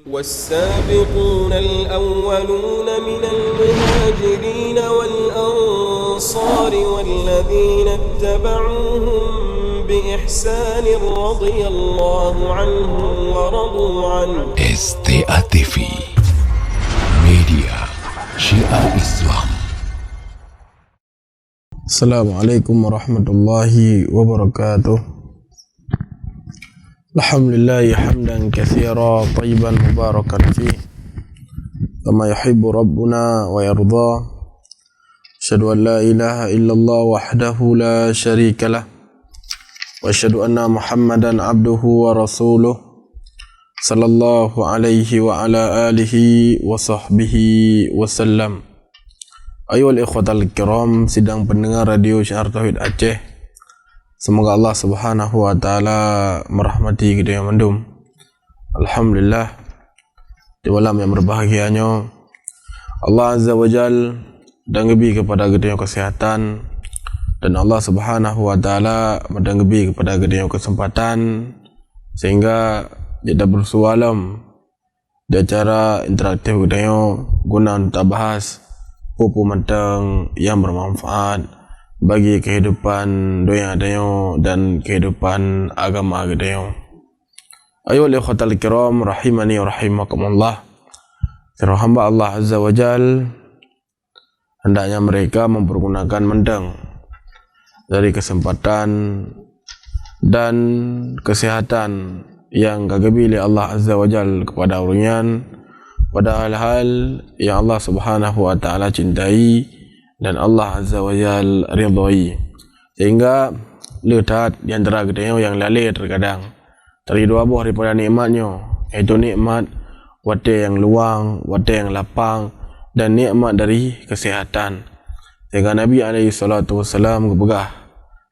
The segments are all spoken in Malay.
والسابقون الأولون من المهاجرين والأنصار والذين اتبعوهم بإحسان رضي الله عنهم ورضوا عنه. STA TV Media Syiar Islam. Assalamualaikum warahmatullahi wabarakatuh. Alhamdulillah hamdan katsira tayyiban mubarakan fih kama yuhibbu rabbuna wa yarda. Asyhadu an la ilaha illallah wahdahu la syarikalah wa asyhadu anna Muhammadan abduhu wa rasuluh sallallahu alaihi wa ala alihi wa sahbihi wasallam. Ayuhal ikhwatal kiram, sidang pendengar radio Syiar Tauhid Aceh, semoga Allah Subhanahu wa taala merahmati kita yang mendum. Alhamdulillah, di malam yang berbahagianya Allah Azza wa Jal mendanggebi kepada kita yang kesehatan, dan Allah Subhanahu wa taala mendanggebi kepada kita yang kesempatan sehingga kita bersualam di acara interaktif kita yang guna untuk bahas pupu mentang yang bermanfaat bagi kehidupan dunia dayo dan kehidupan agama dayo. Ayuhal ikhwatal kiram rahimani wa rahimakumullah. Para hamba Allah Azza wa Jal, hendaknya mereka mempergunakan mendang dari kesempatan dan kesehatan yang kagabi oleh Allah Azza wa Jal kepada urunyan pada hal-hal yang Allah Subhanahu wa taala cintai dan Allah Azza wa Jal ridhai, sehingga lihat di antara kita yang lalai terkadang dari dua buah daripada nikmatnya, iaitu nikmat wate yang luang, wate yang lapang, dan nikmat dari kesehatan. Sehingga Nabi alaihi salatu wasalam kebegah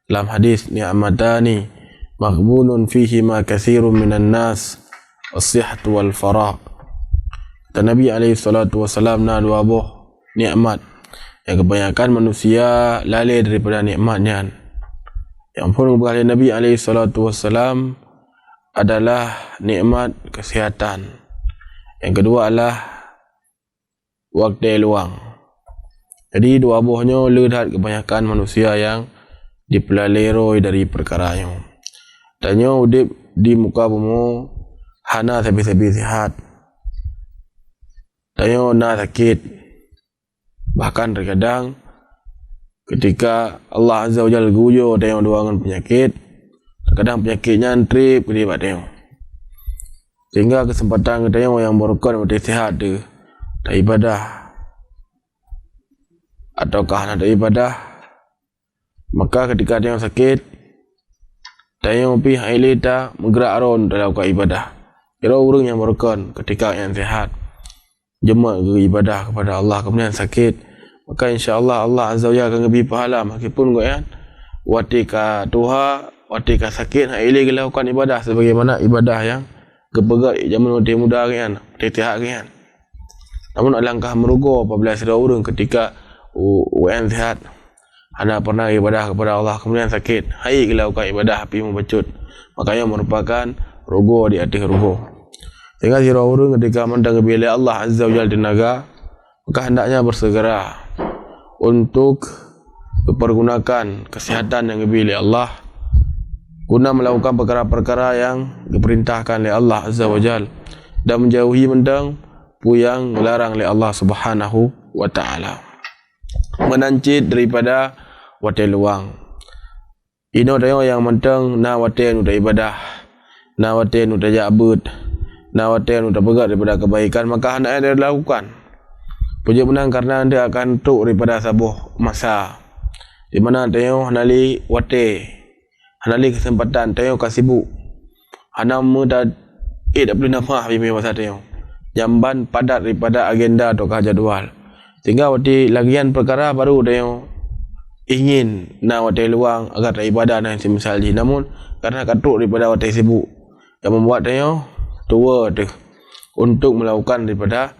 dalam hadis, ni'matani maghbunun fihi ma katsirun minan nas, as-sihhatu wal faragh. Dan Nabi alaihi salatu wasalam na dua buah nikmat yang kebanyakan manusia lalai daripada nikmatnya. Yang pun kepada Nabi alaihi salatu wasalam adalah nikmat kesehatan. Yang kedua adalah waktu luang. Jadi dua buahnya lihat kebanyakan manusia yang dipelaliroi dari perkaranya. Dan udip di muka bumi hana sabi-sabi sihat. Dan nak sakit. Bahkan terkadang ketika Allah Azza wa Jalla guyo dan doangan penyakit, terkadang penyakitnya trip ke dia dia. Sehingga kesempatan kita yang berukun untuk sihat tu tak ibadah ataukah nak ibadah, maka ketika dia sakit dan yang pi hailita menggerak aron dalam ibadah. Kira orang yang berukun ketika yang sihat jemaah ibadah kepada Allah, kemudian sakit, maka insya-Allah Allah Azza wa Jalla akan beri pahala meskipun goyan watika tuha watika sakit haile lakukan ibadah sebagaimana ibadah yang kebegat zaman muda kan tetiak kan. Namun alangkah merugo apabila ada orang ketika wan sihat ana pernah ibadah kepada Allah kemudian sakit hai lakukan ibadah api membecut, makanya merupakan rugo di atas rugo. Sehingga si orang ketika mendang bila Allah Azza wa Jalla di naga, maka hendaknya bersegera untuk mempergunakan kesehatan yang diberi Allah guna melakukan perkara-perkara yang diperintahkan oleh Allah Azza wa Jalla dan menjauhi mendang yang melarang oleh Allah Subhanahu wa taala. Menancit daripada wate luang. Ino dayo yang mendang na wate nu da ibadah, na wate nu da jabut, nawatan udah begat daripada kebaikan, maka hendaknya dia lakukan. Puji menang karena dia akan tuk daripada sabuh masa di mana dia hanali wate, hanali kesempatan dia kasibuk, hanam muda tak boleh nampak bimi masa dia jamban padat daripada agenda atau jadual, sehingga wate lagian perkara baru dia ingin nak wate luang agar ibadah dan semisal ji, namun karena katuk daripada wate sibuk yang membuat dia tua tu untuk melakukan daripada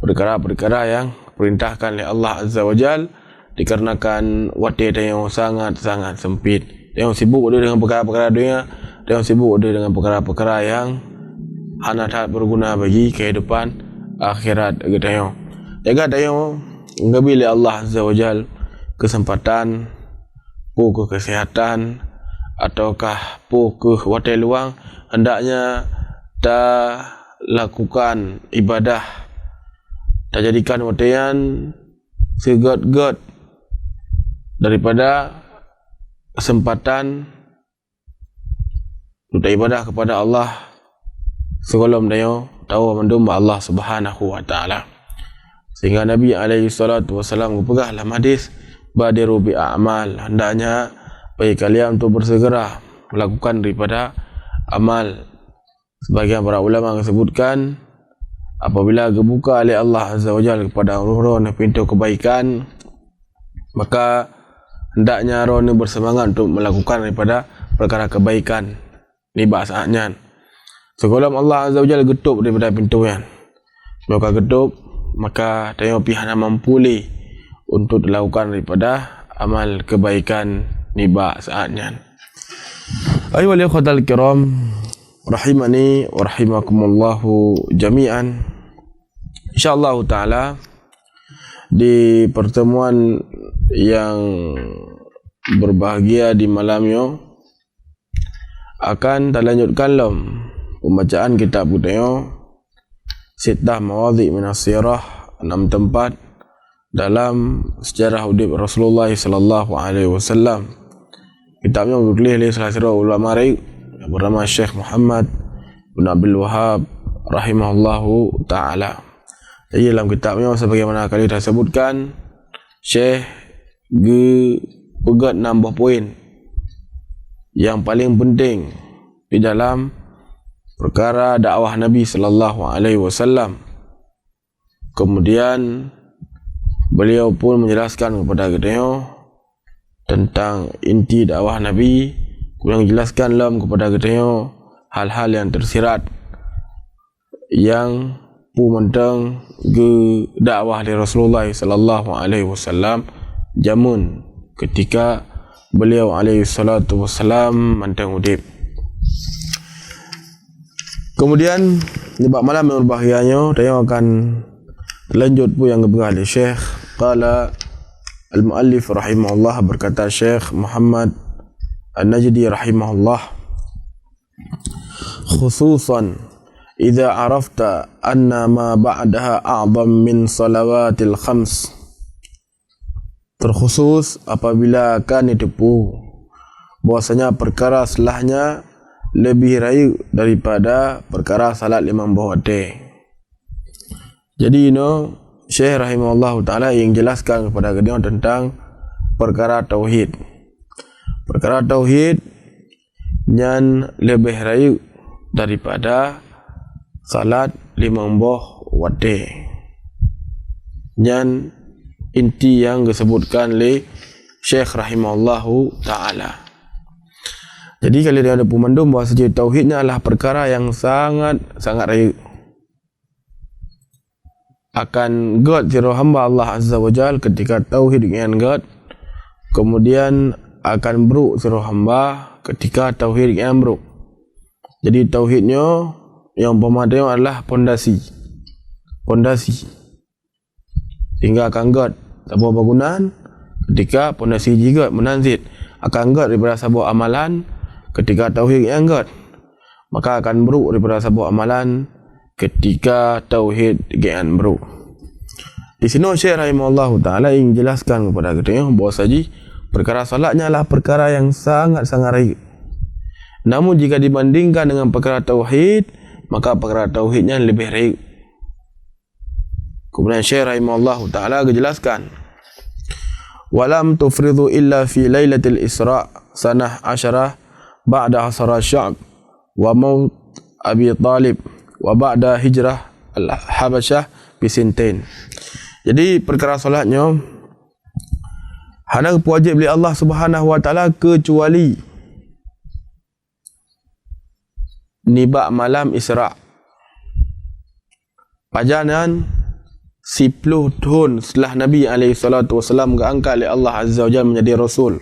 perkara-perkara yang perintahkan oleh Allah Azza wa Jal, dikarenakan wate yang sangat-sangat sempit. Dia sibuk dengan perkara-perkara dunia, dia sibuk dengan perkara-perkara yang hana tak berguna bagi kehidupan akhirat getayo. Jaga tayo ngabili Allah Azza wa Jal kesempatan pu ke kesehatan ataukah pu ke watai luang, hendaknya ta lakukan ibadah, ta jadikan wataian segot-got daripada kesempatan untuk ibadah kepada Allah sebelum dia tahu mendomba Allah Subhanahu wa taala. Sehingga Nabi alaihi salatu wasallam berpegang dalam hadis, badiru bi a'mal, hendaknya bagi kalian untuk bersegera melakukan daripada amal. Sebagian para ulama menyebutkan apabila dibuka oleh Allah Azza wa Jalla kepada orang-orang pintu kebaikan, maka hendaknya orang ini bersemangat untuk melakukan daripada perkara kebaikan. Ini bahasanya. Sebelum Allah Azza wa Jalla getup daripada pintu yang maka getup, maka tengok pihak mampu untuk dilakukan daripada amal kebaikan. Ini bahasanya. Ayuhal ikhwatal kiram, rahimani wa rahimakumullahu jami'an. InsyaAllah ta'ala di pertemuan yang berbahagia di malamnya akan terlanjutkan pembacaan kitab kita Sittah Mawadhi' minas Sirah, 6 tempat dalam sejarah hidup Rasulullah sallallahu alaihi wasallam. Kitabnya ditulis oleh salah seorang ulama yang bernama Syekh Muhammad bin Abdul Wahhab rahimahullahu taala. Jadi dalam kitabnya sebagaimana kali dah sebutkan, Syekh pegat 6 poin yang paling penting di dalam perkara dakwah Nabi sallallahu alaihi wasallam. Kemudian beliau pun menjelaskan kepada kita tentang inti dakwah Nabi, kemudian menjelaskan kepada kita hal-hal yang tersirat yang mentang ke dakwah dari Rasulullah sallallahu alaihi wasallam jamun ketika beliau alaihi salatu wasallam mentang hidup. Kemudian di malam yang berbahagianya saya akan lanjut pun yang keberali Syekh. Qala al-muallif rahimahullah, berkata Syekh Muhammad An-Najdi rahimahullah, khususan idza arafta anna ma ba'daha a'zam min salawatil khams, terkhusus apabila akan ditepu bahwasanya perkara setelahnya lebih rayu daripada perkara salat 5 waktu. Jadi Syekh rahimahullah ta'ala yang jelaskan kepada kita tentang perkara tauhid. Perkara tauhid yang lebih rayu daripada salat 5 waktu. Yang inti yang disebutkan oleh Syekh rahimahullah ta'ala. Jadi kalau dia ada pemandum bahawa sejauh tauhidnya adalah perkara yang sangat rayu. Akan God zero hamba Allah Azza wa Jal ketika tauhid dengan God, kemudian akan buruk zero hamba ketika tauhid dengan buruk. Jadi tauhidnya yang pemadanya adalah pondasi sehingga akan God sebuah bangunan ketika pondasi juga menanzit, akan God daripada sebuah amalan ketika tauhid dengan God, maka akan buruk daripada sebuah amalan ketika tauhid gian bro. Di sini Syekh rahimahullah ta'ala ingin jelaskan kepada kita bahawa saji perkara salatnya adalah perkara yang sangat rayu. Namun jika dibandingkan dengan perkara tauhid, maka perkara tauhidnya lebih rayu. Kemudian Syekh rahimahullah ta'ala jelaskan, walam tufridu illa fi lailatul Isra sanah 10 ba'da hasara sya'b wa maut Abi Talib wa ba'da hijrah al-Habasyah bisintain. Jadi perkara solatnya hanya wajib oleh Allah Subhanahu wa taala kecuali nibak malam Isra. Pajanan 10 tahun setelah Nabi alaihi salatu wasallam diangkat oleh Allah Azza wa Jalla menjadi rasul.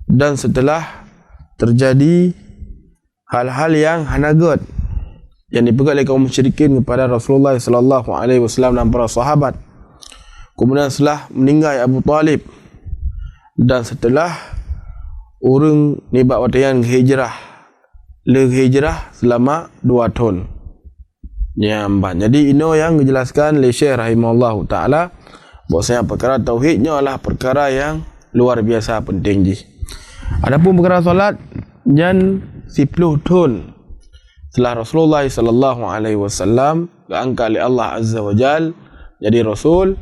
Dan setelah terjadi hal-hal yang hanagat yang dipegang oleh kaum musyrikin kepada Rasulullah sallallahu alaihi wasallam dan para sahabat. Kemudian setelah meninggal Abu Talib dan setelah urang ni buat watayan hijrah selama 2 tahun. Nyamban. Jadi ino yang dijelaskan oleh Syekh rahimahullahu taala bahwasanya perkara tauhidnya adalah perkara yang luar biasa penting ji. Adapun perkara solat jan 10 tahun setelah Rasulullah sallallahu alaihi wasallam diangkat oleh Allah azza wajal jadi rasul,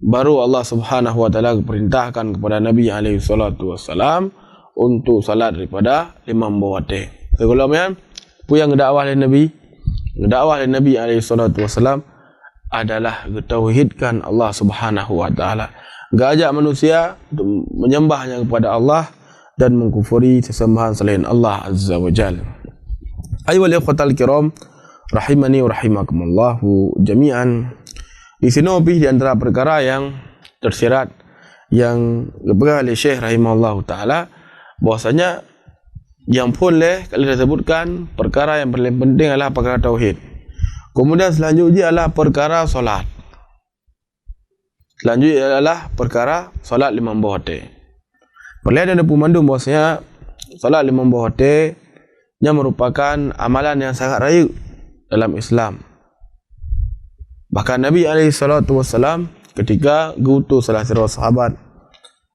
baru Allah Subhanahu wa taala perintahkan kepada Nabi alaihi salatu wasallam untuk salat daripada 5 waktu. Sebelum yang apa yang dakwah oleh Nabi? Dakwah oleh Nabi alaihi salatu wasallam adalah tauhidkan Allah Subhanahu wa taala. Ngajak manusia untuk menyembahnya kepada Allah dan mengkufuri sesembahan selain Allah azza wajalla. Ayyuhal ikhwatal kiram rahimani wa rahimakumullah jami'an. Di sini di antara perkara yang tersirat yang dipegang oleh Syekh rahimahullah taala bahwasanya yang boleh kalau disebutkan perkara yang paling penting adalah perkara tauhid. Kemudian selanjutnya adalah perkara solat. Selanjutnya adalah perkara solat 5 waktu. Perlihat ada pemandung bahwasanya solat 5 waktu yang merupakan amalan yang sangat raya dalam Islam. Bahkan Nabi SAW ketika diutus salah seorang sahabat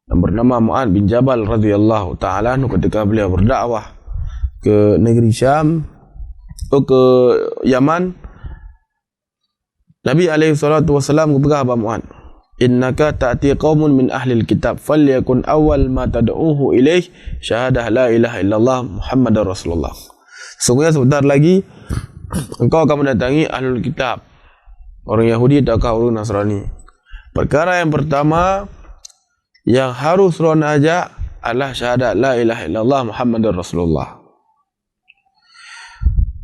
yang bernama Mu'adz bin Jabal radhiyallahu ta'ala ketika beliau berdakwah ke negeri Syam atau ke Yaman, Nabi SAW berkata kepada Mu'adz, innaka ta'ti qaumun min ahli alkitab falyakun awal ma tad'uhu ilaih syahadah la ilaha illallah Muhammadar Rasulullah. Sesungguhnya sebentar lagi engkau akan mendatangi ahlul kitab, orang Yahudi ataukah orang Nasrani. Perkara yang pertama yang harus ron ajak adalah syahadat la ilaha illallah Muhammadar Rasulullah.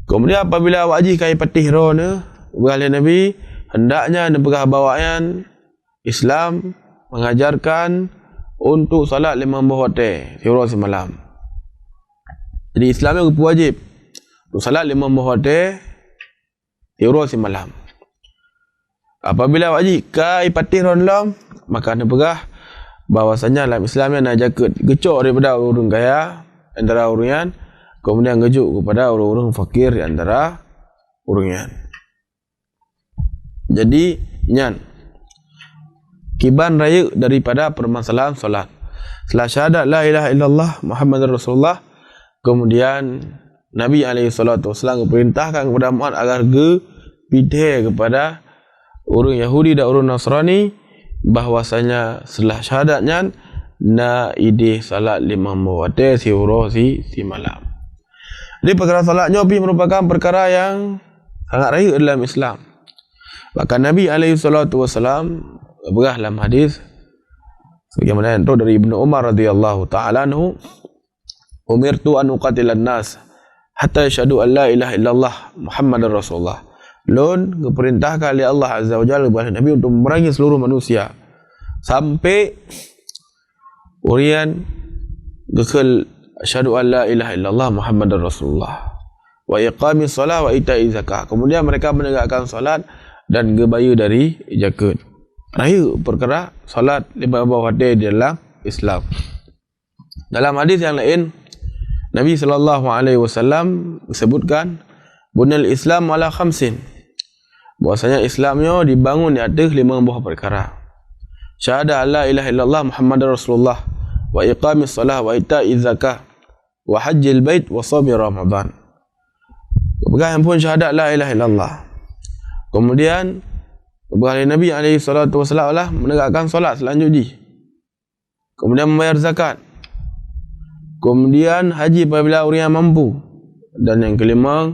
Kemudian apabila awak haji kai patih ron oleh Nabi, hendaknya nepegah bawaan Islam mengajarkan untuk salat 5 waktu tiap semalam. Jadi Islam yang wajib untuk salat 5 waktu tiap semalam. Apabila wajib kai patih ronlam, maka nepegah bahwasanya dalam Islam yang nak jaga gecok daripada orang kaya antara orang, kemudian gejuk kepada orang-orang fakir di antara orang. Jadi nyan kiban raya daripada permasalahan solat. Setelah syahadat la ilaha illallah Muhammadar Rasulullah, kemudian Nabi SAW perintahkan kepada Mu'adz agar pidai kepada orang Yahudi dan orang Nasrani bahwasanya setelah syahadatnya na ide salat 5 waktu si malam. Jadi perkara salatnya merupakan perkara yang sangat raya dalam Islam. Bahkan Nabi SAW berah dalam hadis sebagaimana yang dari Ibnu Umar radhiyallahu taala anhu, umirtu an uqatilan nas hatta yashhadu an la ilaha illallah Muhammadar Rasulullah. Lon diperintahkan oleh Allah azza wajalla kepada Nabi untuk memerangi seluruh manusia sampai urian gekal asyhadu an la ilaha illallah Muhammadar Rasulullah wa iqamis shalah wa ita'iz zakah. Kemudian mereka menegakkan salat dan gebayu dari zakat. Raya perkara salat 5 waktu di dalam Islam. Dalam hadis yang lain Nabi sallallahu alaihi wasallam sebutkan bunal Islam ala khamsin, bahwasanya Islamnya dibangun di atas 5 buah perkara. Syahadah la ilaha illallah Muhammadar Rasulullah wa iqamis shalah wa ita'iz zakah wa hajjil bait wa shaum Ramadan. Pegang pun syahadat la ilaha illallah. Kemudian Nabi SAW menegakkan solat selanjutnya. Kemudian membayar zakat. Kemudian haji apabila orang yang mampu. Dan yang kelima,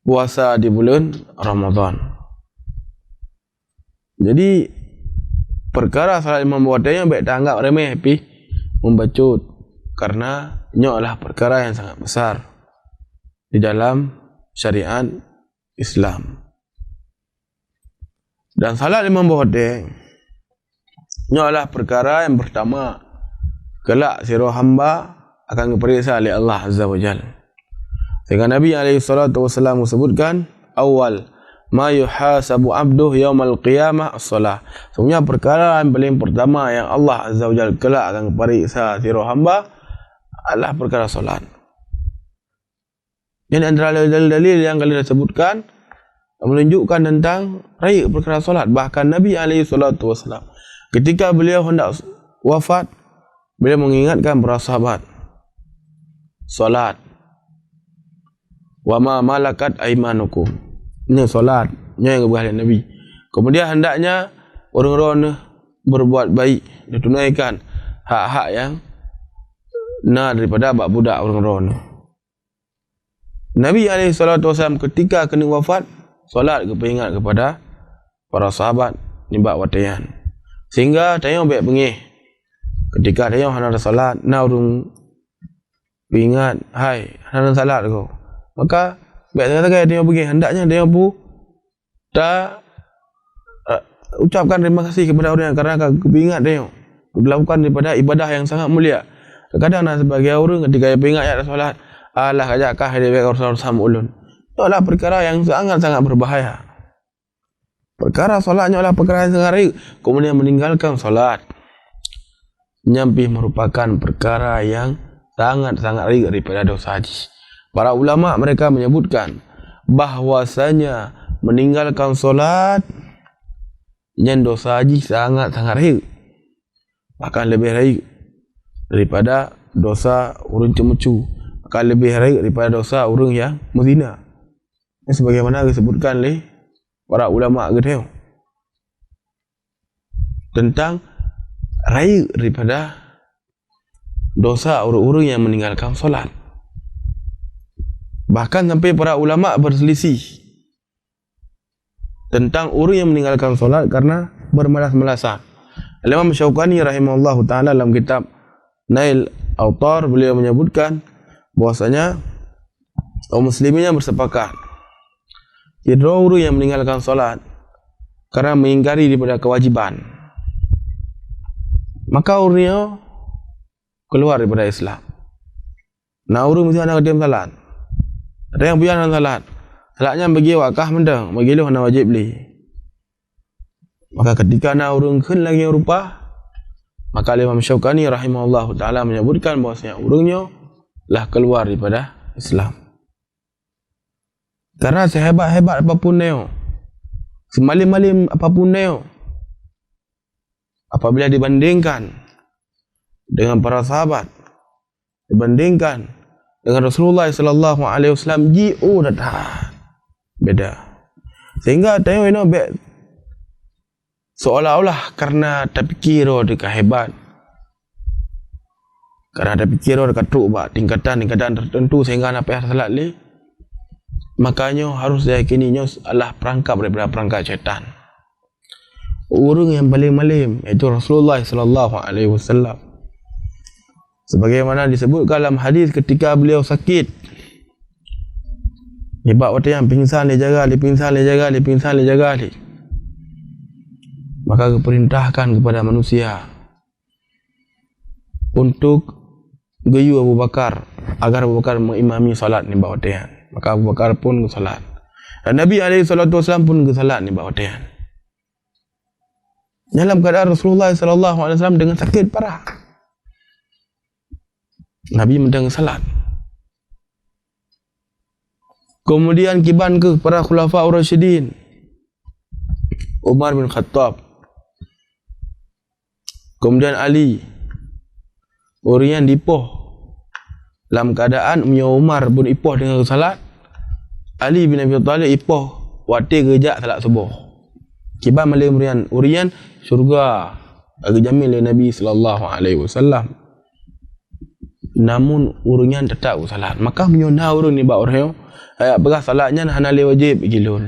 puasa di bulan Ramadan. Jadi perkara salat 5 waktu yang baik tak anggap remeh tapi membacut, karena ini adalah perkara yang sangat besar di dalam syariat Islam. Dan salat 5 waktu ini adalah perkara yang pertama kelak sirah hamba akan diperiksa oleh Allah azza wajalla. Sehingga Nabi SAW sebutkan, awal ma yuhasabu abduh yaumal qiyamah as-salah. Sebenarnya perkara yang paling pertama yang Allah Azza wa Jalla kelak akan periksa sirah hamba adalah perkara solat. Ini antara dalil-dalil yang kalian sebutkan menunjukkan tentang raya perkara solat. Bahkan Nabi SAW ketika beliau hendak wafat, beliau mengingatkan para sahabat solat. Wa ma malakat aimanukum. Ini solat, ini yang berkata Nabi. Kemudian hendaknya orang-orang berbuat baik, ditunaikan hak-hak yang daripada budak orang-orang. Nabi SAW ketika kena wafat, solat kepingat kepada para sahabat nibak watayan. Sehingga tayang baik bengih. Ketika tayang hendak solat, urung ingat, hai, hendak salat kau. Maka baik kata-kata dia pergi, hendaknya dia pun dah ucapkan terima kasih kepada orang yang kerana kepingat dia melakukan daripada ibadah yang sangat mulia. Kadang sebagai orang ketika dia ingat ya solat, alah kajakah dia baik orang sama ulun. Itu adalah perkara yang sangat-sangat berbahaya. Perkara solatnya adalah perkara yang sangat baik. Kemudian meninggalkan solat nyampi merupakan perkara yang sangat-sangat baik daripada dosa haji. Para ulama mereka menyebutkan bahwasanya meninggalkan solat yang dosa haji sangat-sangat baik. Bahkan lebih baik daripada dosa urang cemucu. Bahkan lebih baik daripada dosa urang yang berzina. Ini sebagaimana disebutkan oleh para ulama gedhe tentang raih daripada dosa orang-orang yang meninggalkan solat. Bahkan sampai para ulama berselisih tentang orang yang meninggalkan solat karena bermalas-malasan. Imam Syaukani rahimahullahu ta'ala dalam kitab Nail Autar, beliau menyebutkan bahwasanya kaum muslimin yang bersepakat tidak orang yang meninggalkan solat karena mengingkari daripada kewajiban, maka orangnya keluar daripada Islam. Nah, orang mesti nak diam salat. Ada yang punya salat. Salatnya bagi wakah mendang, bagi lu nak wajib beli. Maka ketika nak orang kun lagi rupa, maka Imam Syaukani rahimahullahu taala menyebutkan bahwasanya orangnya lah keluar daripada Islam. Karena sehebat-hebat apapun dia, semalim-malim apapun dia, apabila dibandingkan dengan para sahabat, dibandingkan dengan Rasulullah sallallahu alaihi wasallam, jiu dah beda. Sehingga tengok ini seolah-olah karena terfikir dekat hebat, karena terfikir dekat tu tingkatan tertentu sehingga nak payah salat le, makanya harus diyakininya adalah perangkap daripada perangkap syaitan. Orang yang paling malim iaitu Rasulullah sallallahu alaihi wasallam. Sebagaimana disebutkan dalam hadis ketika beliau sakit, sebab waktu yang pingsan dia jaga, maka diperintahkan kepada manusia untuk gayu Abu Bakar agar Abu Bakar mengimami salat ni bawah tian. Maka Abu Bakar pun ke salat. Dan Nabi SAW pun ke salat ni bawah tian. Dalam keadaan Rasulullah SAW dengan sakit parah, Nabi mendang salat. Kemudian kiban ke para khulafa ar-rasyidin, Umar bin Khattab, kemudian Ali, orang dipoh dalam keadaan Umar pun ipoh dengan salat, Ali bin Abi Thalib ipoh wati kerja salat subuh. Kiban malih urian syurga bagi jamin oleh Nabi sallallahu alaihi wasallam. Namun urungan tetap salat. Maka menyona urun ni ba orang ayat beras salatnya hana le wajib gilun.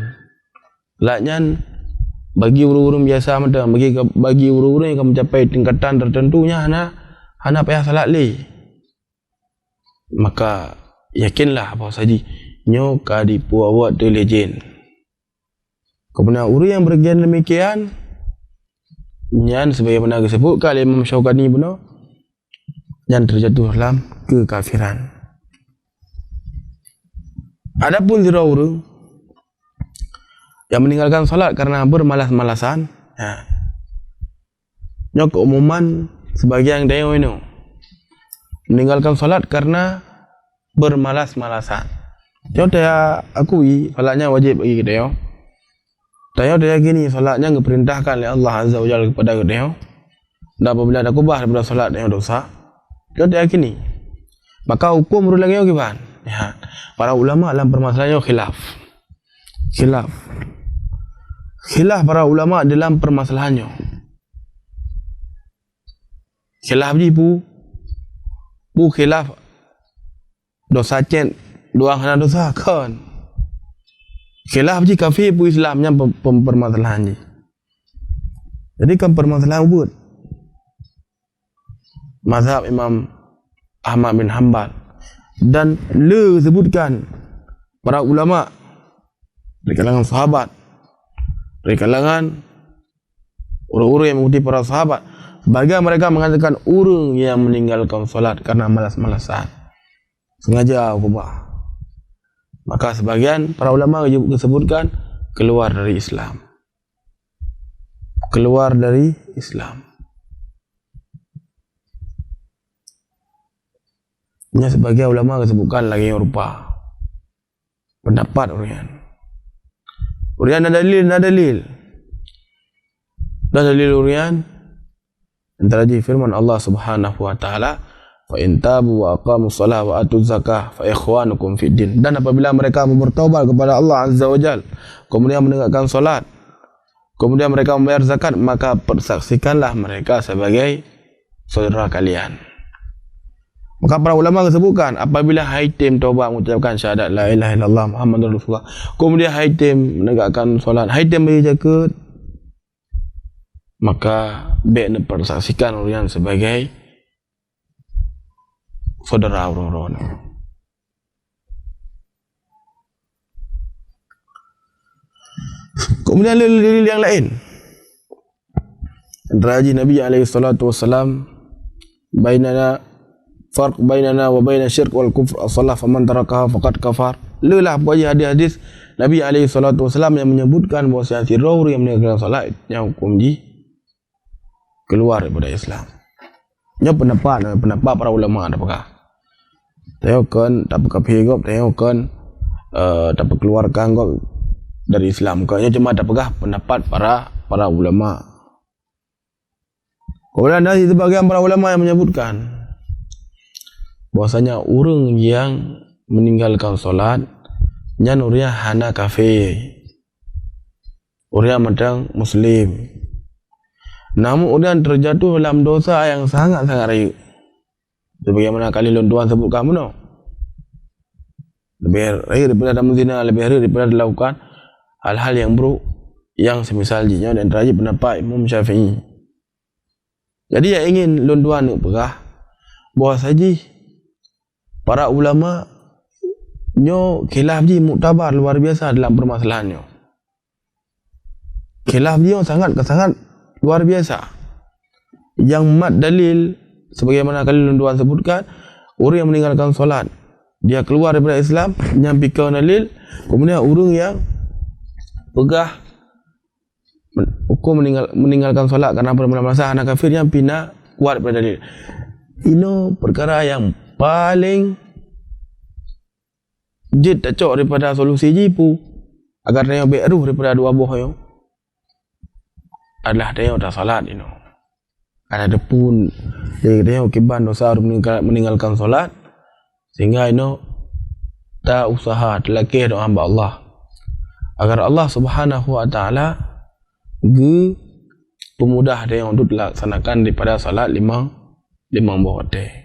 Salatnya bagi urun-urun biasa macam bagi urun-urun yang mencapai tingkatan tertentunya hana payah salat le. Maka yakinlah bahawa saji nyo kadipu awak tu legend. Kemudian urun yang bergen demikian nyan sebagaimana disebutkan oleh Imam Syaukani benar, yang terjatuh dalam kekafiran. Adapun zira urang yang meninggalkan solat karena bermalas-malasan, nya keumuman sebagian dayo ini meninggalkan solat karena bermalas-malasan. Dia akui solatnya wajib bagi dia. Dia gini, solatnya diperintahkan oleh Allah Azza wa Jalla kepada dia. Dan apabila ada kubah daripada solat yang dosa, dia yakini. Maka hukum ulang dia gimana? Ya. Para ulama dalam permasalahannya khilaf para ulama dalam permasalahannya. Khilaf ni bu khilaf dosa cen doang hana dosa kan. Khilaf ji kafir bu Islamnya permasalahan ni. Jadi kan permasalahan buat mazhab Imam Ahmad bin Hanbal dan sebutkan para ulama dari kalangan sahabat, dari kalangan orang-orang yang mengikuti para sahabat, sebagian mereka mengatakan orang yang meninggalkan solat karena malas-malasan sengaja kubah, maka sebagian para ulama disebutkan keluar dari Islam. Nya sebagian ulama disebutkan lagi yang rupa pendapat Urian ada dalil Urian antara di firman Allah Subhanahu wa taala, fa in tabu wa aqamus shalah wa atuz zakah fa ikhwanukum fid din. Dan apabila mereka bertaubat kepada Allah Azza wa Jalla, kemudian menegakkan salat, kemudian mereka membayar zakat, maka persaksikanlah mereka sebagai saudara kalian. Maka para ulama disebutkan apabila haitim taubat mengucapkan syahadat la ilaha illallah Muhammadur Rasulullah, kemudian haitim menegakkan solat, haitim bagi zakat, maka baiknya persaksikan orang sebagai saudara orang-orang. Kemudian dalil yang lain, Raji Nabi alaihi salatu wassalam, farq bainana wa baina syirk wal kufr as-salah faman tarakaha faqad kafar. Lelah punya hadis Nabi alaihi salatu wasallam yang menyebutkan bahawa si rawi yang meninggalkan salat yang hukum keluar daripada Islam. Nya pendapat para ulama ada apakah? Tengokkan tak kafir gop, tengokkan tak keluarkan gop dari Islam. Kayaknya cuma tak pegah pendapat para ulama. Kemudian ada sebagian para ulama yang menyebutkan bahwasanya orang yang meninggalkan solat nyan orang hana kafir, orang madang muslim, namun orang terjatuh dalam dosa yang sangat-sangat rayu. Sebagaimana kali Tuhan sebut kamu no, lebih rayu daripada dalam zina, lebih rayu daripada dilakukan hal-hal yang buruk yang semisal jinya, dan terakhir pendapat Imam Syafi'i. Jadi yang ingin Tuhan pegah bahawa saji para ulama nyo khilaf ji muktabar luar biasa dalam permasalahannya. Khilaf dia sangat luar biasa. Yang mat dalil sebagaimana kali Tuhan sebutkan, orang yang meninggalkan solat dia keluar daripada Islam, nyampikau dalil. Kemudian orang yang pegah hukum meninggalkan solat karena bermalas-malasan anak kafir yang pina kuat daripada dalil. Ini perkara yang paling jid tak cok daripada solusi jipu agar dia beruh daripada dua buah yang adalah dia tak salat ini. Ada pun dia kiban dosa meninggalkan solat sehingga ini tak usaha telakih doa hamba Allah agar Allah Subhanahu wa taala pemudah dia untuk dilaksanakan daripada salat limang waktu.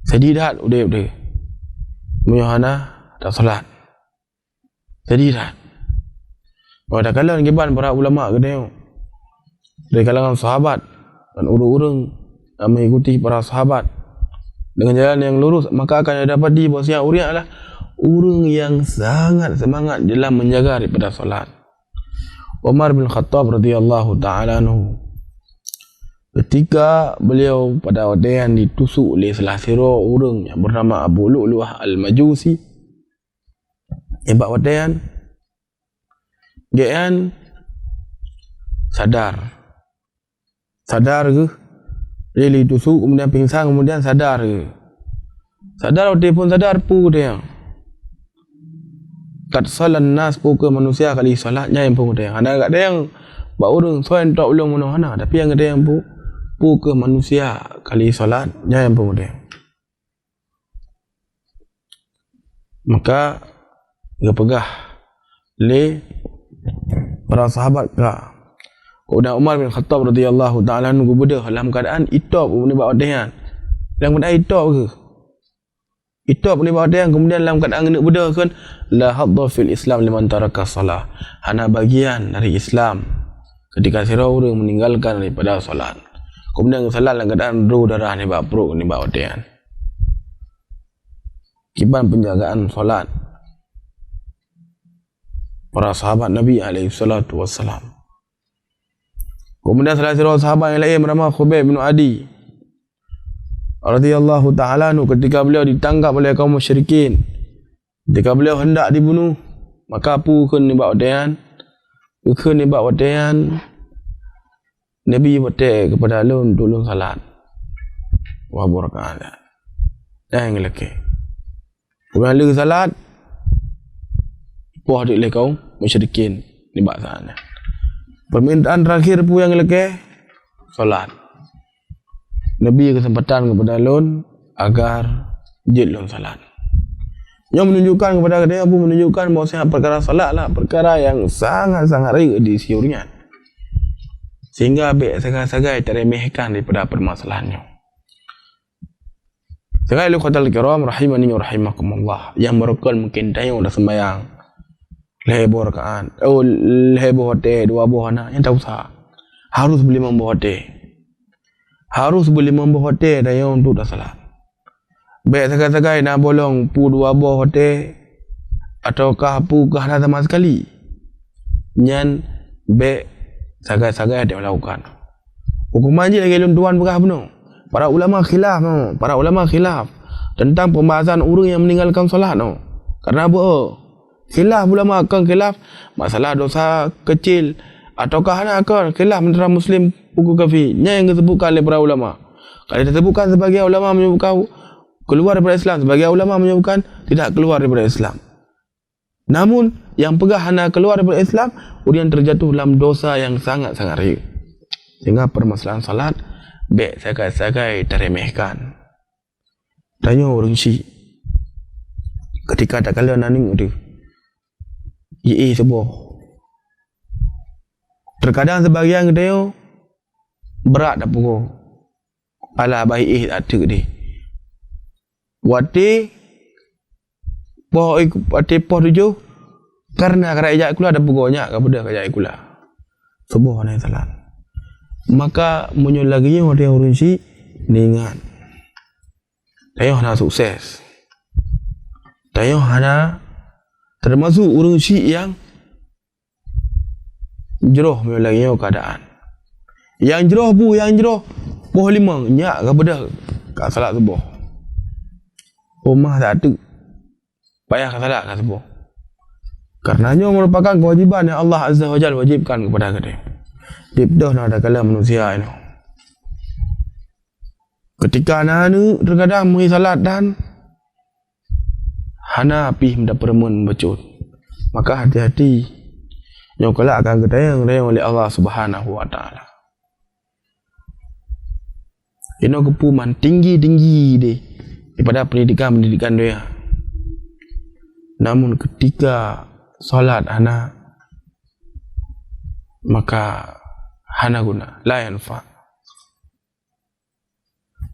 Sedidat udah Muyohana tak salat. Sedidat. Pada kalangan kiban para ulama gede dari kalangan sahabat dan orang-orang yang mengikuti para sahabat dengan jalan yang lurus, maka akan dapat bahwasanya orang adalah orang yang sangat semangat dalam menjaga daripada salat. Umar bin Khattab radhiyallahu taala anhu, ketika beliau pada waktu yang ditusuk oleh salah seorang orang yang bernama Abu Lu'lu'ah al-Majusi, Ibak watean Gian sadar ke really tusuk kemudian pingsan kemudian sadar ke sadar wate pun sadar pu dia kat salan nas pu ke manusia kali salatnya yang pun dia ada kat dia yang bak urang soan tak ulung mana tapi yang ada yang pu ke manusia kali salatnya yang pun dia maka dia pegah le para sahabat ka Udah Umar bin Khattab radhiyallahu ta'ala anhu bedah dalam keadaan itop ni bawa dia dalam keadaan itop ke itop ni bawa dia kemudian dalam keadaan nak bedah kan la hadda fil Islam liman taraka salah hana bagian dari Islam ketika orang meninggalkan daripada solat kemudian salat dalam keadaan ru darah ni bawa perut ni bawa dia kiban penjagaan solat para sahabat Nabi alaihi salatu wassalam. Kemudian salah seorang sahabat yang lain bernama Khubayb bin Adi radhiyallahu ta'ala anhu ketika beliau ditangkap oleh kaum musyrikin, ketika beliau hendak dibunuh, maka pukun ni bak wadian Nabi wate kepada lun tolong salat wa barakaat dan lelaki kemudian lagi salat puah dik le kaum musyrikin ni bak sana. Permintaan terakhir pun yang lelaki solat. Nabi kesempatan kepada lun agar jid lun salat. Yang menunjukkan kepada dia pun menunjukkan bahawa perkara salat lah perkara yang sangat-sangat rare di siurnya. Sehingga baik sagai-sagai teremehkan daripada permasalahannya. Sekali ikhwatal kiram rahimani wa rahimakumullah yang merokal mungkin tayang dah sembahyang lehebo rakaat lehebo hote dua buah anak yang tak usah harus beli membawa hote dan yang untuk dah salat baik sagai-sagai nak bolong pu dua buah hote ataukah pu kah dah sama sekali nyan baik sagai-sagai dia melakukan hukuman je lagi tuan pegah penuh para ulama khilaf tentang pembahasan orang yang meninggalkan solat karena apa khilaf ulama akan khilaf masalah dosa kecil ataukah akan khilaf antara muslim hukum kafir yang disebutkan oleh para ulama. Kalau disebutkan sebagai ulama menyebutkan keluar daripada Islam, sebagai ulama menyebutkan tidak keluar daripada Islam. Namun yang pegah hana keluar daripada Islam kemudian terjatuh dalam dosa yang sangat-sangat ringan. Sehingga permasalahan salat baik sagai-sagai teremehkan. Tanya orang Syiah ketika tak kala naning itu sebuah. Terkadang sebagian dia berat dah pukul. Alah baik tak ada dia. Wati poh tujuh karena kerajaan kula ada pukulnya kepada kerajaan kula. Sebuah ni salah. Maka muncul lagi yang dia orang si ningan. Tayo hana sukses. Tayo hana termasuk orang Syiah yang jeroh lagi keadaan. Yang jeroh poh lima nyak kepada kat salat subuh. Rumah tak ada. Payah kat salat kat subuh. Karenanya merupakan kewajiban yang Allah Azza wa Jalla wajibkan kepada kita. Dipdah nak ada kala manusia ini. Ketika anak terkadang mengi salat dan hana api hendak permun becut, maka hati-hati yang kelak akan ketayang oleh Allah Subhanahu wa taala. Ini kepuman tinggi-tinggi deh daripada pendidikan dia. Namun ketika solat hana maka hana guna la yanfa.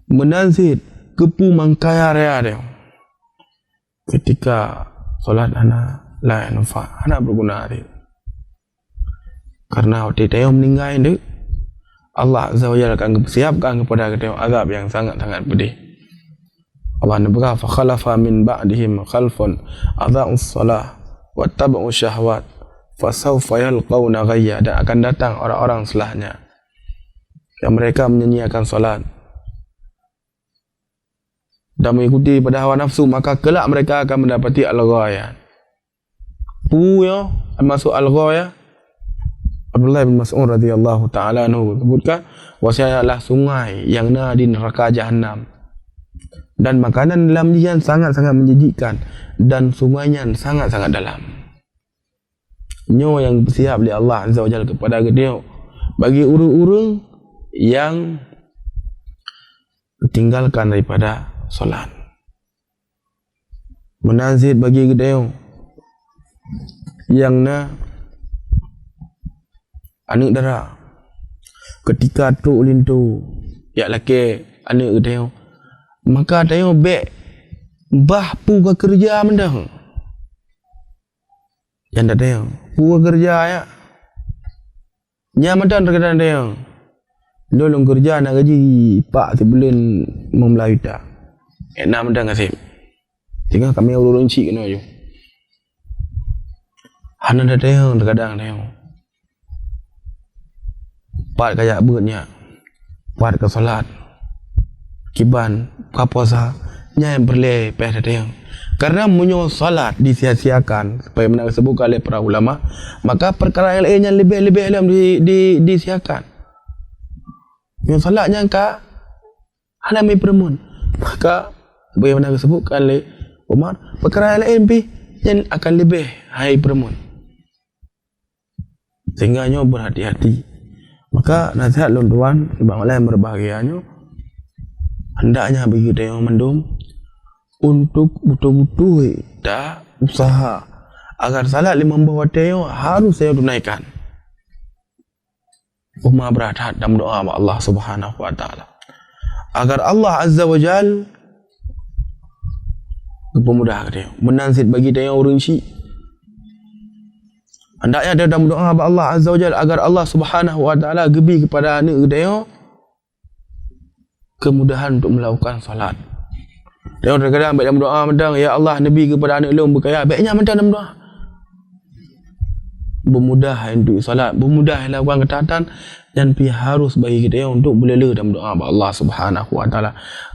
Menanzid kepuman kaya raya dia. Ketika solat hana la yanfa, hana berguna dia. Karena waktu dia meninggal ini Allah Azza wa Jalla akan siapkan kepada kita azab yang sangat-sangat pedih. Allah berkata, "Fa khalafa min ba'dihim khalfun adha'us salah wattaba'u syahwat fasawfa yalqawna ghayya." Dan akan datang orang-orang setelahnya yang mereka menyanyiakan salat dan mengikuti pada hawa nafsu, maka kelak mereka akan mendapati al-ghayyan. pu ya masuk al-ghaya. Abdullah bin Mas'ud radhiyallahu taala anhu sebutkan bahwasanya adalah sungai yang ada di neraka jahanam. Dan makanan dalam dia sangat-sangat menjijikkan dan sungainya sangat-sangat dalam. Nyo yang bersiap oleh Allah Azza wa Jalla kepada dia bagi urang-urang yang tinggalkan daripada solat. Menazid bagi dia yang na anak dara ketika tu ulin tu ya laki anak dia maka dia bek bah pu ke kerja mendah yang dia pu ke kerja ya nyamadan rekan dia dolong kerja nak gaji pak sebulan memelayu tak enak mendah ngasih tinggal kami urun cik kena je hana dia kadang dia pat kayak bernya pat ke solat kiban ke puasa nyai berle peh dia karena munyo solat disia-siakan supaya mana disebutkan oleh para ulama maka perkara yang lainnya lebih-lebih dalam disiakan yang solatnya ka ada mai permun maka bagaimana disebutkan oleh Umar perkara yang lain yang akan lebih hai permun sehingga nyo berhati-hati. Maka nasihat tuan bang lain berbahagiannya hendaknya bagi dia mendum untuk betul-betul dah usaha agar salat 5 waktu harus saya tunaikan. Umar berhadap dan berdoa kepada Allah Subhanahu wa taala agar Allah Azza wa Jal mempermudah dia menansit bagi dia orang syi. Hendaknya dia dalam doa kepada Allah Azza wa Jalla agar Allah Subhanahu wa taala gebi kepada anak dia kemudahan untuk melakukan solat. Dia kadang-kadang baik dalam doa mendang ya Allah nabi kepada anak lu berkaya baiknya mendang dalam doa. Bermudah untuk solat, bermudah melakukan ketaatan dan harus bagi kita untuk berlela dalam doa kepada Allah Subhanahu wa taala.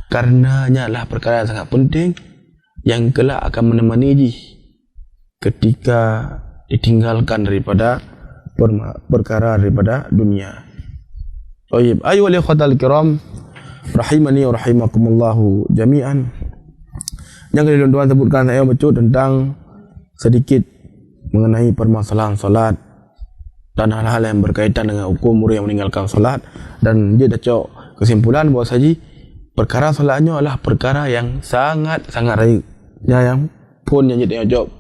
Karenanya adalah perkara yang sangat penting yang kelak akan menemani ketika ditinggalkan daripada perkara daripada dunia. Baik, ayyuhal ikhwatal kiram rahimani wa rahimakumullah jami'an. Yang kedua tuan sebutkan saya baca tentang sedikit mengenai permasalahan solat dan hal-hal yang berkaitan dengan hukum orang yang meninggalkan solat dan dia dah cok kesimpulan bahawa saji perkara solatnya adalah perkara yang sangat-sangat raib yang pun yang dia jawab.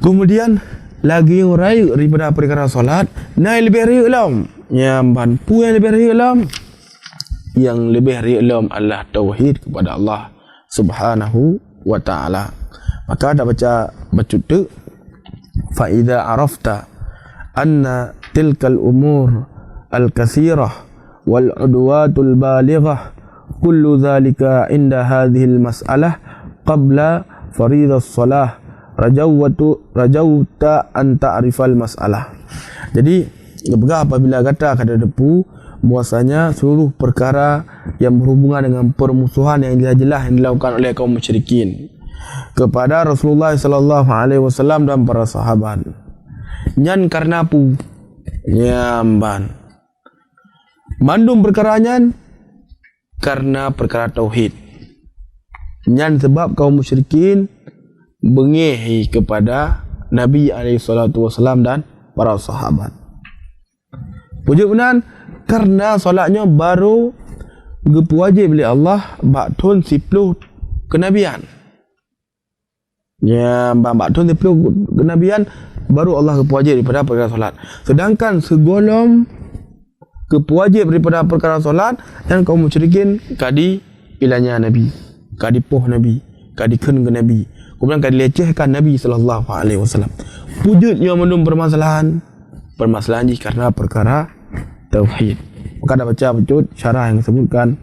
Kemudian lagi yang raya daripada perkara solat naik lebih raya lam yang bantu yang lebih raya lam yang lebih raya lam adalah tauhid kepada Allah Subhanahu wa ta'ala. Maka ada baca tu fa idza arafta anna tilkal umur al katsirah wal udwatul balighah kullu dhalika inda hadhihi al mas'alah qabla fariidhas salah rajauta an ta'rifal masalah. Jadi apabila kata depu bahwasanya seluruh perkara yang berhubungan dengan permusuhan yang jelas yang dilakukan oleh kaum musyrikin kepada Rasulullah sallallahu alaihi wasallam dan para sahabat nyan karena pu nyamban mandum perkaranya karena perkara tauhid nyan sebab kaum musyrikin bengehi kepada Nabi SAW dan para sahabat. Pujuk benar karena solatnya baru wajib oleh Allah baktun 10 kenabian. Ya, baktun 10 kenabian baru Allah wajib daripada perkara solat. Sedangkan segolong wajib daripada perkara solat dan kaum musyrikin kadi ilanya Nabi, kadi poh Nabi, kadi kun ke Nabi. Kemudian kadi lecehkan Nabi sallallahu alaihi wasallam. Wujudnya menum permasalahan karena perkara tauhid. Maka ada baca betul syarah yang disebutkan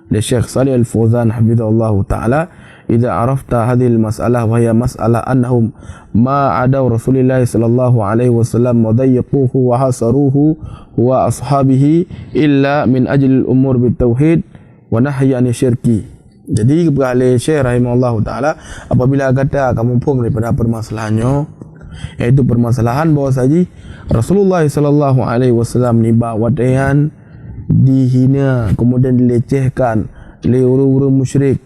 oleh Syekh Shalih Al-Fauzan hafizahullah taala, "Idza arafta hadhihi al-mas'alah wa hiya mas'alah annahum ma adaw Rasulillah sallallahu alaihi wasallam wa dayyaquhu wa hasaruhu wa ashabihi illa min ajli al-umur bit-tauhid wa nahyi an syirki." Jadi oleh Syekh rahimahullah taala, apabila kata kamu pun daripada permasalahannya, iaitu permasalahan bahawa saji Rasulullah sallallahu alaihi wasallam ni bawatan dihina, kemudian dilecehkan oleh orang-orang musyrik.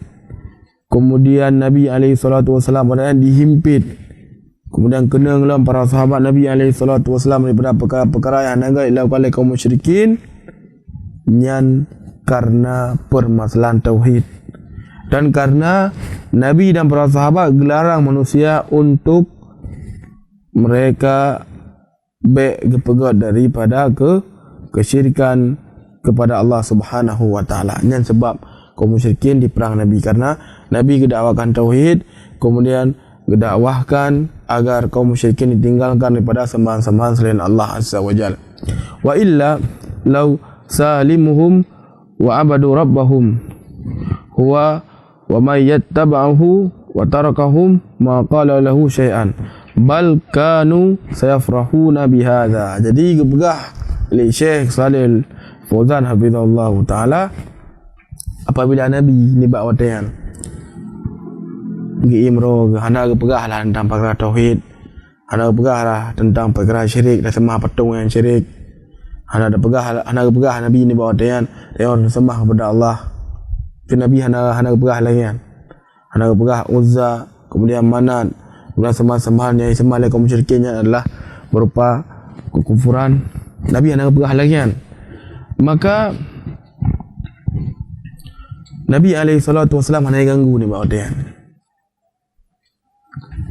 Kemudian Nabi alaihi salatu wasallam dihimpit. Kemudian kena ngelam para sahabat Nabi alaihi salatu wasallam daripada perkara-perkara yang naga dilakukan oleh kaum musyrikin, nyan karena permasalahan tauhid. Dan karena Nabi dan para sahabat gelarang manusia untuk mereka berpegat daripada kesyirikan kepada Allah Subhanahu wa taala. Ini sebab kaum musyrikin diperang Nabi, karena Nabi kedakwakan tauhid, kemudian kedakwahkan agar kaum musyrikin ditinggalkan daripada sembahan-sembahan selain Allah Azza wa Jalla. Wa illa law salimuhum wa abadu rabbahum huwa wa may yattaba'uhu wa tarakahum ma qala lahu syai'an bal kanu sayafrahuna bihadza. Jadi gebegah oleh Syekh Shalih Fauzan hafizahullah taala, apabila Nabi ni buat watayan gi imro hana gebegah lah tentang perkara tauhid, hana gebegah lah tentang perkara syirik dan sembah patung yang syirik, hana gebegah Nabi ni buat watayan dia sembah kepada Allah. Nabi hana gebegah lagi kan, hana gebegah Uzza, kemudian Manat, kemudian sembahan-sembahan yang disembah oleh kaum musyrikinnya adalah berupa kekufuran. Nabi hana gebegah lagi kan. Maka Nabi alaihi salatu wasallam hana ganggu ni buat dia.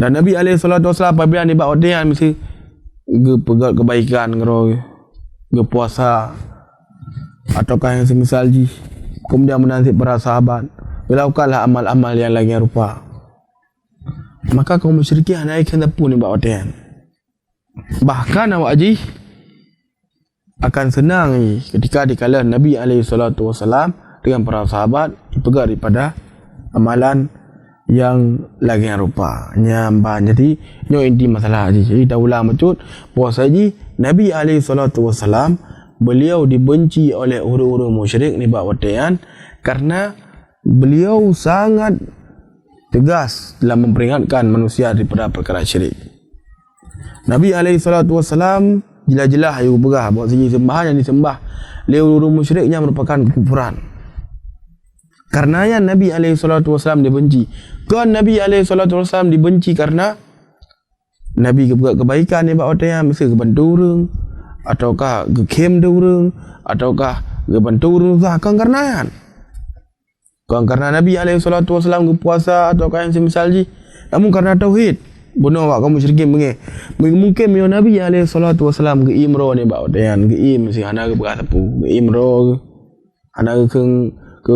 Dan Nabi alaihi salatu wasallam apabila ni buat dia mesti pegat kebaikan ngero ge puasa ataukah yang semisal ji, kemudian menasihati para sahabat melakukanlah amal-amal yang lain rupa. Maka kaum musyrikin naik hendak pun ni buat dia. Bahkan awak ji akan senang ketika dikala Nabi alaihi salatu wasallam dengan para sahabat dipegat daripada amalan yang lagi rupa nyamban. Jadi nyo inti masalah haji. Jadi dah ulang maksud bahawa saji Nabi alaihi salatu wasallam beliau dibenci oleh orang-orang musyrik ni buat watian karena beliau sangat tegas dalam memperingatkan manusia daripada perkara syirik. Nabi alaihi salatu wasallam jelas-jelas ayu berah bahawa segi sembahan yang disembah oleh orang musyriknya merupakan kekufuran. Karenanya Nabi alaihi salatu wasallam dibenci. Kan Nabi alaihi salatu wasallam dibenci karena Nabi kebuat kebaikan ni buat orang mesti kebantu orang ataukah kekem orang ataukah kebantu orang kan karena Nabi alaihi salatu wasallam puasa ataukah yang semisal ji, namun karena tauhid bunuh awak kaum musyrikin mungkin Nabi alaihi salatu wasallam ke imro ni bawa dan ke mesti hana ke berat tepu ke imro hana ke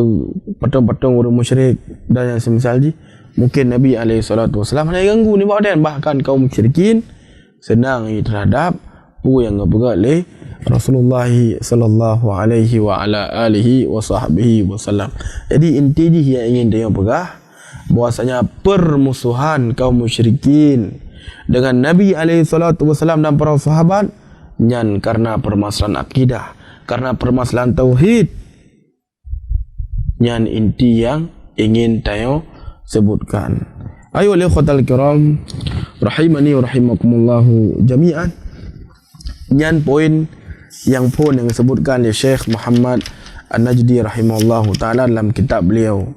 patung-patung orang musyrik dan yang semisal ji, mungkin Nabi alaihi salatu wasallam hana ganggu ni bawa dan bahkan kaum musyrikin senang terhadap pu yang berat oleh Rasulullah sallallahu alaihi wa ala alihi wa sahbihi wasallam. Jadi inti yang ingin dia pegah bahwasanya permusuhan kaum musyrikin dengan Nabi alaihi salatu wasallam dan para sahabat nyan karena permasalahan akidah, karena permasalahan tauhid. Nyan inti yang ingin tayo sebutkan. Ayo ikhwatal kiram rahimani wa rahimakumullah jami'an. Nyan poin yang disebutkan oleh Syekh Muhammad An-Najdi rahimahullah taala dalam kitab beliau.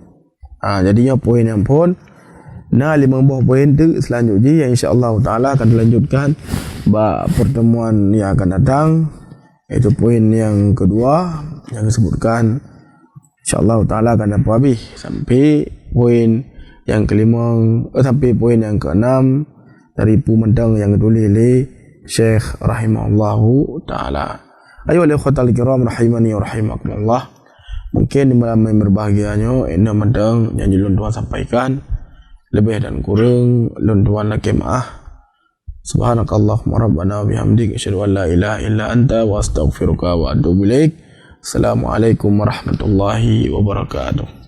Jadinya poin yang nah 5 buah poin tu selanjutnya yang insya-Allah taala akan dilanjutkan pertemuan yang akan datang, iaitu poin yang kedua yang disebutkan insya-Allah taala akan dapat habis sampai poin yang kelima sampai poin yang keenam dari pemandang yang ditulis oleh Syekh rahimahullahu taala. Ayo ikhwatal kiram rahimani wa rahimakumullah. Mungkin di malam yang berbahagianya ini mandang yang Lun Tuan sampaikan lebih dan kurang Lun Tuan laki maaf. Subhanakallahumma rabbana wa bihamdik asyhadu an la ilaha illa anta wa astaghfiruka wa atubu ilaik. Assalamualaikum warahmatullahi wabarakatuh.